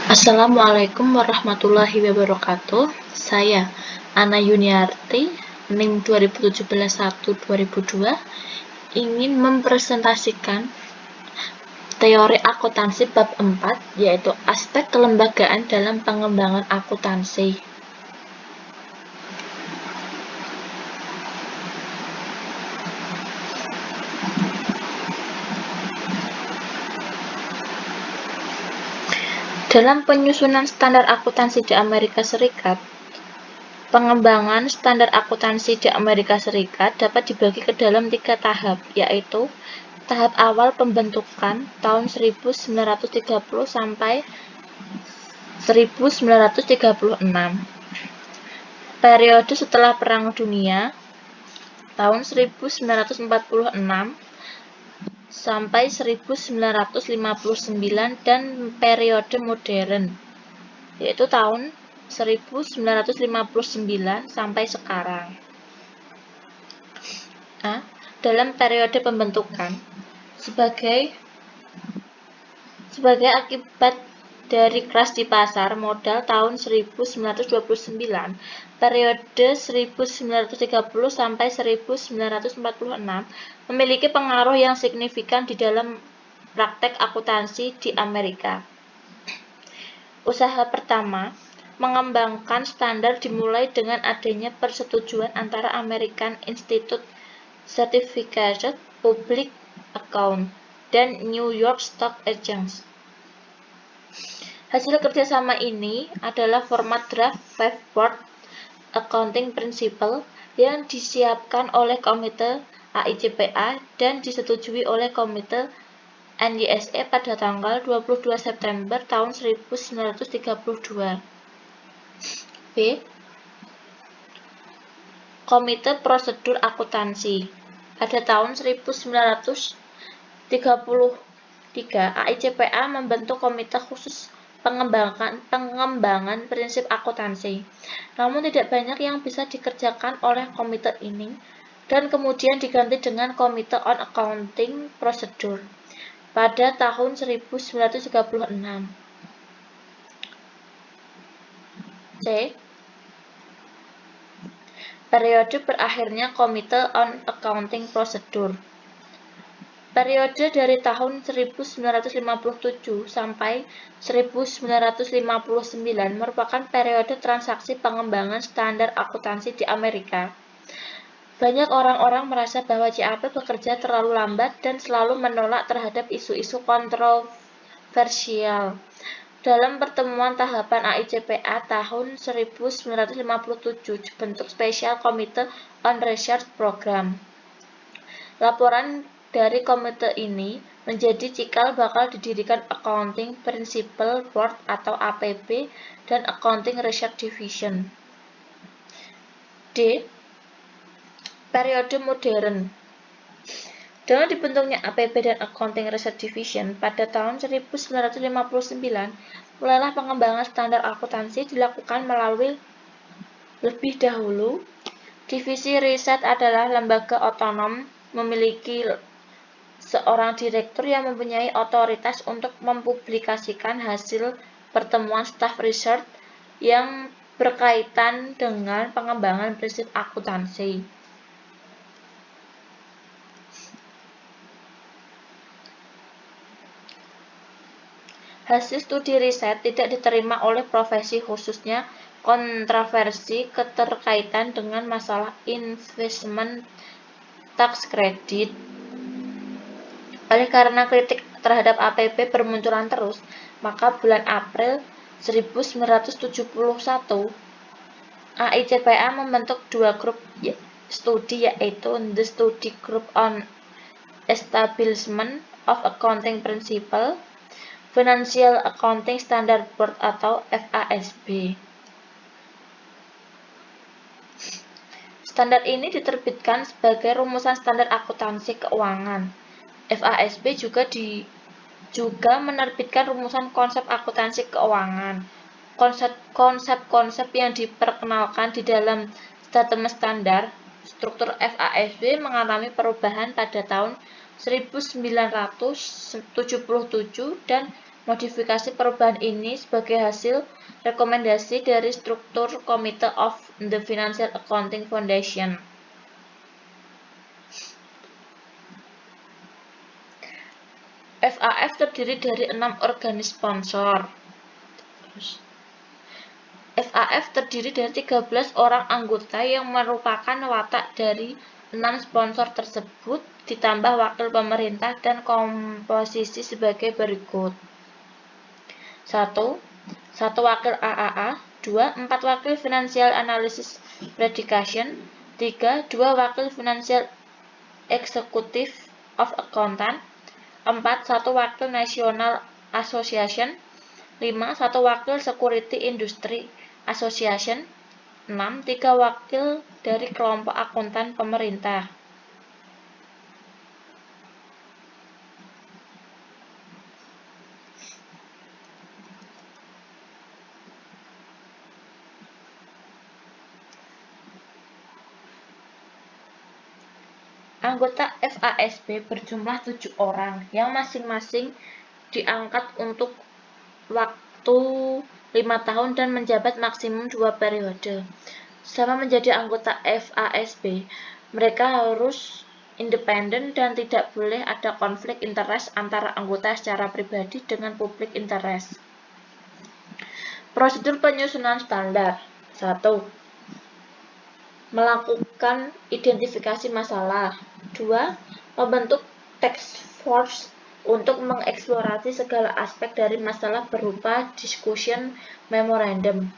Assalamualaikum warahmatullahi wabarakatuh. Saya Ana Yuniarti, NIM 2017-1-2002, ingin mempresentasikan teori akuntansi bab 4, yaitu aspek kelembagaan dalam pengembangan akuntansi. Dalam penyusunan standar akuntansi di Amerika Serikat, pengembangan standar akuntansi di Amerika Serikat dapat dibagi ke dalam 3 tahap, yaitu tahap awal pembentukan tahun 1930 sampai 1936. Periode setelah Perang Dunia tahun 1946 sampai 1959 dan periode modern yaitu tahun 1959 sampai sekarang. Nah, dalam periode pembentukan sebagai akibat dari crash di pasar modal tahun 1929, periode 1930 sampai 1946 memiliki pengaruh yang signifikan di dalam praktek akuntansi di Amerika. Usaha pertama, mengembangkan standar dimulai dengan adanya persetujuan antara American Institute Certificated Public Account dan New York Stock Exchange. Hasil kerjasama ini adalah format draft Five-Board Accounting Principle yang disiapkan oleh Komite AICPA dan disetujui oleh Komite NYSE pada tanggal 22 September tahun 1932. B. Komite Prosedur Akuntansi. Pada tahun 1933, AICPA membentuk komite khusus pengembangan prinsip akuntansi. Namun tidak banyak yang bisa dikerjakan oleh komite ini dan kemudian diganti dengan Komite on Accounting Procedure pada tahun 1936. C. Periode berakhirnya Komite on Accounting Procedure. Periode dari tahun 1957 sampai 1959 merupakan periode transaksi pengembangan standar akuntansi di Amerika. Banyak orang-orang merasa bahwa CAP bekerja terlalu lambat dan selalu menolak terhadap isu-isu kontroversial. Dalam pertemuan tahapan AICPA tahun 1957 dibentuk Special Committee on Research Program. Laporan dari komite ini menjadi cikal bakal didirikan Accounting Principle Board atau APB dan Accounting Research Division. D. Periode modern. Dengan dibentuknya APB dan Accounting Research Division pada tahun 1959, mulailah pengembangan standar akuntansi dilakukan melalui lebih dahulu. Divisi riset adalah lembaga otonom memiliki seorang direktur yang mempunyai otoritas untuk mempublikasikan hasil pertemuan staf riset yang berkaitan dengan pengembangan prinsip akuntansi. Hasil studi riset tidak diterima oleh profesi, khususnya kontroversi keterkaitan dengan masalah investment tax credit. Oleh karena kritik terhadap APB bermunculan terus, maka bulan April 1971, AICPA membentuk 2 grup studi, yaitu The Study Group on Establishment of Accounting Principle, Financial Accounting Standard Board atau FASB. Standar ini diterbitkan sebagai rumusan standar akuntansi keuangan. FASB juga menerbitkan rumusan konsep akuntansi keuangan. Konsep-konsep yang diperkenalkan di dalam statement standar. Struktur FASB mengalami perubahan pada tahun 1977 dan Modifikasi perubahan ini sebagai hasil rekomendasi dari struktur Committee of the Financial Accounting Foundation. FAF terdiri dari 6 organis sponsor. FAF terdiri dari 13 orang anggota yang merupakan watak dari 6 sponsor tersebut, ditambah wakil pemerintah dan komposisi sebagai berikut. 1. 1 wakil AAA, 2. 4 wakil Financial Analysis Predication, 3. 2 wakil Financial Executive of Accountant, 4. 1 wakil National Association, 5. 1 wakil Security Industry Association, 6. 3 wakil dari kelompok akuntan pemerintah. Anggota FASB berjumlah 7 orang yang masing-masing diangkat untuk waktu 5 tahun dan menjabat maksimum 2 periode. Selama menjadi anggota FASB, mereka harus independen dan tidak boleh ada konflik interest antara anggota secara pribadi dengan public interest. Prosedur penyusunan standar. 1. Melakukan identifikasi masalah. 2. Membentuk task force untuk mengeksplorasi segala aspek dari masalah berupa discussion memorandum.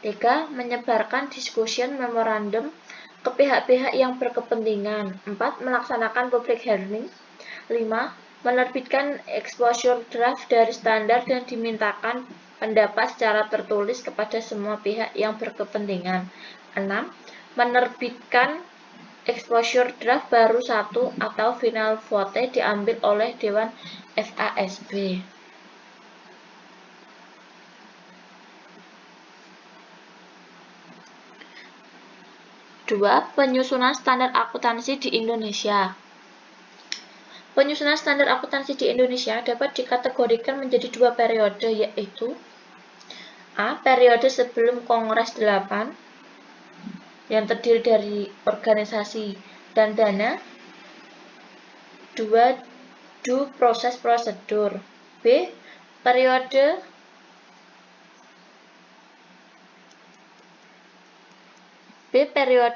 3. Menyebarkan discussion memorandum ke pihak-pihak yang berkepentingan. 4. Melaksanakan public hearing. 5. Menerbitkan exposure draft dari standar dan dimintakan pendapat secara tertulis kepada semua pihak yang berkepentingan. 6. Menerbitkan exposure draft baru 1 atau final vote diambil oleh Dewan FASB. Dua, penyusunan standar akuntansi di Indonesia. Penyusunan standar akuntansi di Indonesia dapat dikategorikan menjadi 2 periode, yaitu A. Periode sebelum Kongres 8 yang terdiri dari organisasi dan dana. 2. Due process prosedur. B. Periode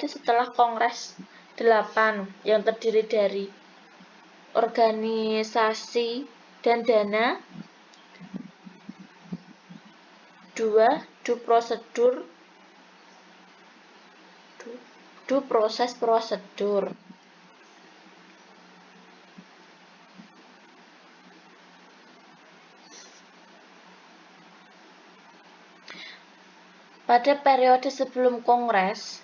setelah Kongres 8 yang terdiri dari organisasi dan dana. 2. Due process prosedur. Pada periode sebelum Kongres,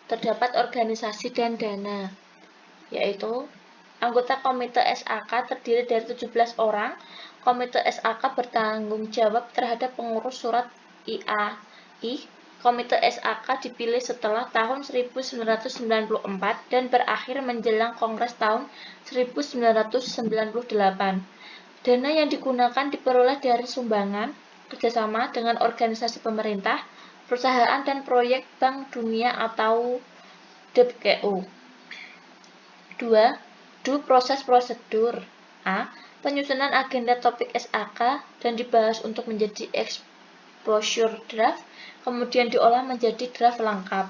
terdapat organisasi dan dana, yaitu anggota Komite SAK terdiri dari 17 orang. Komite SAK bertanggung jawab terhadap pengurus surat IAI. Komite SAK dipilih setelah tahun 1994 dan berakhir menjelang Kongres tahun 1998. Dana yang digunakan diperoleh dari sumbangan, kerjasama dengan organisasi pemerintah, perusahaan dan proyek Bank Dunia atau WKO. 2. Due process prosedur. A. Penyusunan agenda topik SAK dan dibahas untuk menjadi exposure draft, kemudian diolah menjadi draft lengkap.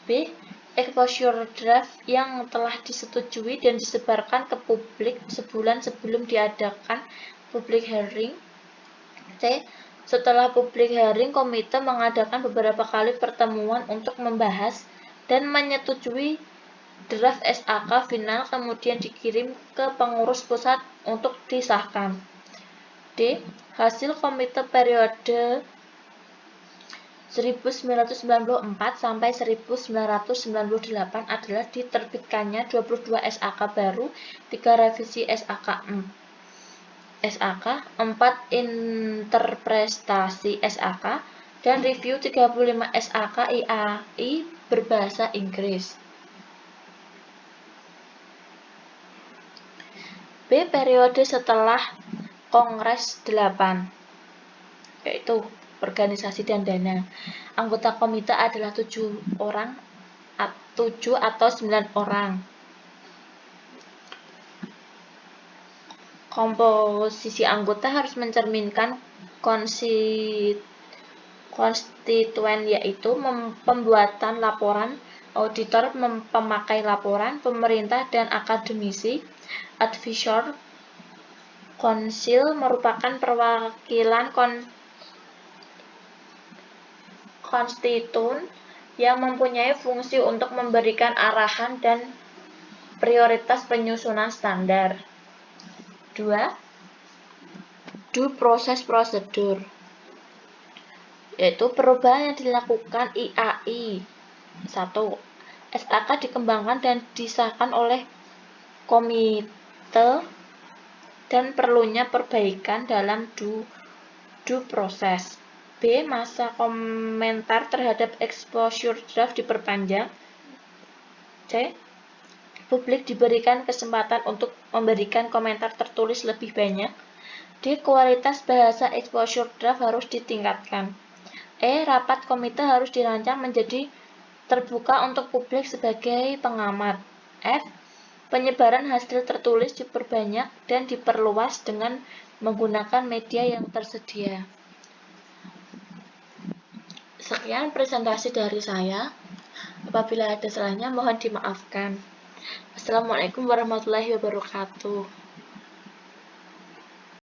B. Exposure draft yang telah disetujui dan disebarkan ke publik sebulan sebelum diadakan public hearing. C. Setelah public hearing, komite mengadakan beberapa kali pertemuan untuk membahas dan menyetujui draft SAK final, kemudian dikirim ke pengurus pusat untuk disahkan. D. Hasil komite periode 1994 sampai 1998 adalah diterbitkannya 22 SAK baru, 3 revisi SAK 4 interpretasi SAK, dan review 35 SAK IAI berbahasa Inggris. B. Periode setelah Kongres 8, yaitu organisasi dan dana. Anggota komite adalah 7 orang, 7 atau 9 orang. Komposisi anggota harus mencerminkan konstituen, yaitu pembuatan laporan, auditor, pemakai laporan, pemerintah, dan akademisi. Advisor Council merupakan perwakilan konstituen yang mempunyai fungsi untuk memberikan arahan dan prioritas penyusunan standar. 2. Due process prosedur, yaitu perubahan yang dilakukan IAI. 1. SAK dikembangkan dan disahkan oleh komite dan perlunya perbaikan dalam due process. B. Masa komentar terhadap exposure draft diperpanjang. C. Publik diberikan kesempatan untuk memberikan komentar tertulis lebih banyak. D. Kualitas bahasa exposure draft harus ditingkatkan. E. Rapat komite harus dirancang menjadi terbuka untuk publik sebagai pengamat. F. Penyebaran hasil tertulis diperbanyak dan diperluas dengan menggunakan media yang tersedia. Sekian presentasi dari saya. Apabila ada salahnya mohon dimaafkan. Assalamualaikum warahmatullahi wabarakatuh.